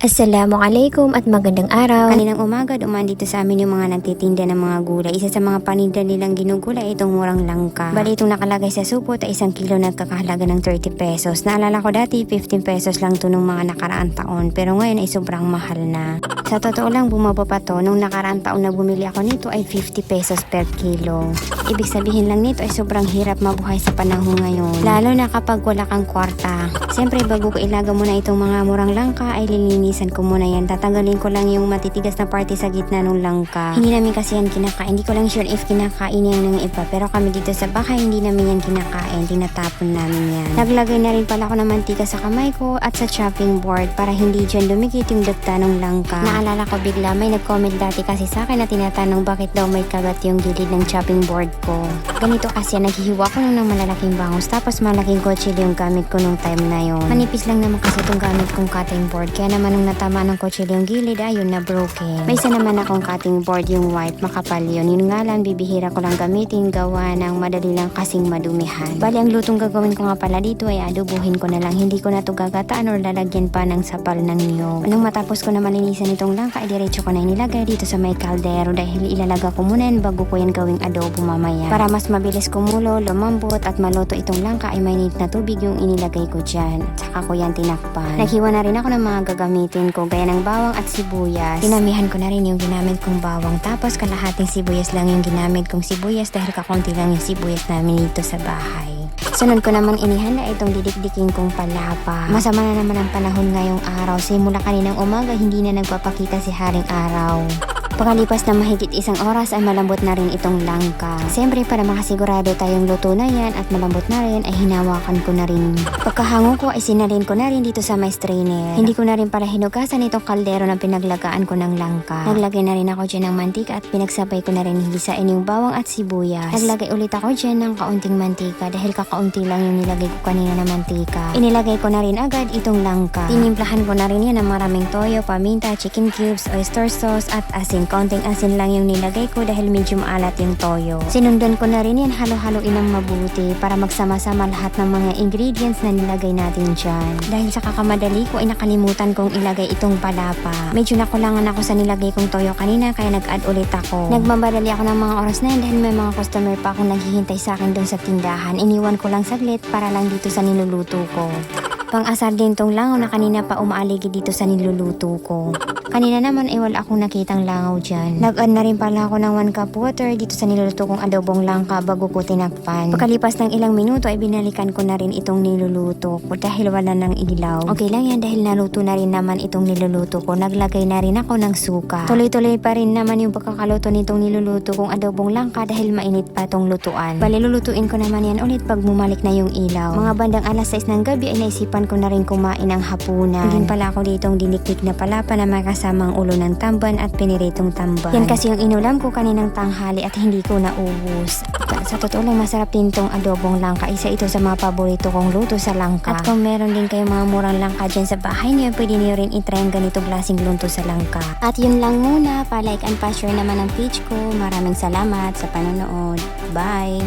Assalamualaikum at magandang araw. Kaninang umaga, dumaan dito sa amin yung mga nagtitinda ng mga gulay. Isa sa mga paninda nilang ginugulay ay itong murang langka. Bali itong nakalagay sa supot ay 1 kilo nagkakahalaga ng 30 pesos. Naalala ko dati 15 pesos lang to nung mga nakaraang taon, pero ngayon ay sobrang mahal na. Sa totoo lang, bumaba pa to. Nung nakaraang taon na bumili ako nito ay 50 pesos per kilo. Ibig sabihin lang nito ay sobrang hirap mabuhay sa panahon ngayon, lalo na kapag wala kang kwarta. Siyempre, bago ko ilaga muna itong mga murang langka ay lilinisan ko muna yan. Tatanggalin ko lang yung matitigas na parte sa gitna ng langka. Hindi namin kasi yan kinakain. Hindi ko lang sure if kinakain yan ng iba, pero kami dito sa bahay hindi namin yan kinakain. Tinatapon namin yan. Naglagay na rin pala ako ng mantika sa kamay ko at sa chopping board para hindi dyan dumikit yung dagta ng langka. Naalala ko bigla, may nag-comment dati kasi sa akin na tinatanong bakit daw may kagat yung gilid ng chopping board ko. Ganito kasi, naghihiwa ko ng malalaking bangus tapos malaking kutsilyo yung gamit ko nung time na yon. Manipis lang naman kasi itong gamit kong cutting board, kaya naman nung natama ng kutsilyo yung gilid, ayun na broken. May isa naman akong cutting board, yung white, makapal yun. Yun nga lang, bibihira ko lang gamitin, gawa ng madali lang kasing madumihan. Bali, ang lutong gagawin ko nga pala dito ay adobuhin ko na lang. Hindi ko na to gagataan or lalagyan pa ng sapal ng niyog. Nung matapos ko na malinisan itong langka, ay diretso ko na inilagay dito sa may kaldero dahil ilalaga ko muna yan bago ko yan gawing adobo mamaya. Para mas mabilis kumulo, lumambot at maluto itong langka ay mainit na tubig yung inilagay ko dyan. At saka ko yan tinakpan. Naghiwa na rin ako ng mga gagamitin ko gaya ng bawang at sibuyas. Dinamihan ko na rin yung ginamit kong bawang, tapos kalahating sibuyas lang yung ginamit kong sibuyas dahil kakunti lang yung sibuyas namin dito sa bahay. Sunod ko naman inihanda itong didikdikin kong palapa. Masama na naman ang panahon ngayong araw. Simula kaninang umaga hindi na nagpapakita si Haring Araw. Pagkalipas na mahigit 1 oras ay malambot na rin itong langka. Siyempre, para makasigurado tayong luto na yan at malambot na rin ay hinawakan ko na rin. Pagkahango ko ay sinalin ko na rin dito sa may strainer. Hindi ko na rin para hinugasan itong kaldero na pinaglagaan ko ng langka. Naglagay na rin ako dyan ng mantika at pinagsabay ko na rin hisain yung bawang at sibuyas. Naglagay ulit ako dyan ng kaunting mantika dahil kakaunti lang yung nilagay ko kanina na mantika. Inilagay ko na rin agad itong langka. Tinimplahan ko na rin yan ng maraming toyo, paminta, chicken cubes, oyster sauce at asin. Konting asin lang yung nilagay ko dahil medyo maalat yung toyo. Sinundan ko na rin yan, halo-haloin ng mabuti para magsama-sama lahat ng mga ingredients na nilagay natin dyan. Dahil sa kakamadali ko ay nakalimutan kong ilagay itong palapa. Medyo nakulangan ako sa nilagay kong toyo kanina kaya nag-add ulit ako. Nagmamadali ako ng mga oras na yan dahil may mga customer pa akong naghihintay sa akin doon sa tindahan. Iniwan ko lang saglit para lang dito sa niluluto ko. Pang-asar din tong langaw na kanina pa umaaligi dito sa niluluto ko. Kanina naman ay wala akong nakitang langaw dyan. Nag-add na rin pala ako ng 1 cup water dito sa niluluto kong adobong langka bago ko tinakpan. Pagkalipas ng ilang minuto ay binalikan ko na rin itong niluluto ko dahil wala ng ilaw. Okay lang yan dahil naluto na rin naman itong niluluto ko. Naglagay na rin ako ng suka. Tuloy-tuloy pa rin naman yung pagkakaluto nitong niluluto kong adobong langka dahil mainit pa tong lutuan. Bali, lulutuin ko naman yan ulit pag bumalik na yung ilaw. Mga bandang alas 6 ng gabi ay naisipan ko na rin kumain ng hapunan. Hindi pala ako ditong dinikdik na palapa na makasamang ulo ng tamban at piniritong tamban. Yan kasi yung inulam ko kaninang tanghali at hindi ko naubos. Sa totoo lang, masarap din tong adobong langka. Isa ito sa mga paborito kong luto sa langka. At kung meron din kayong mga murang langka dyan sa bahay niyo, pwede niyo rin itry ang ganitong klaseng luto sa langka. At yun lang muna. Pa-like and pa-share naman ang page ko. Maraming salamat sa panonood. Bye!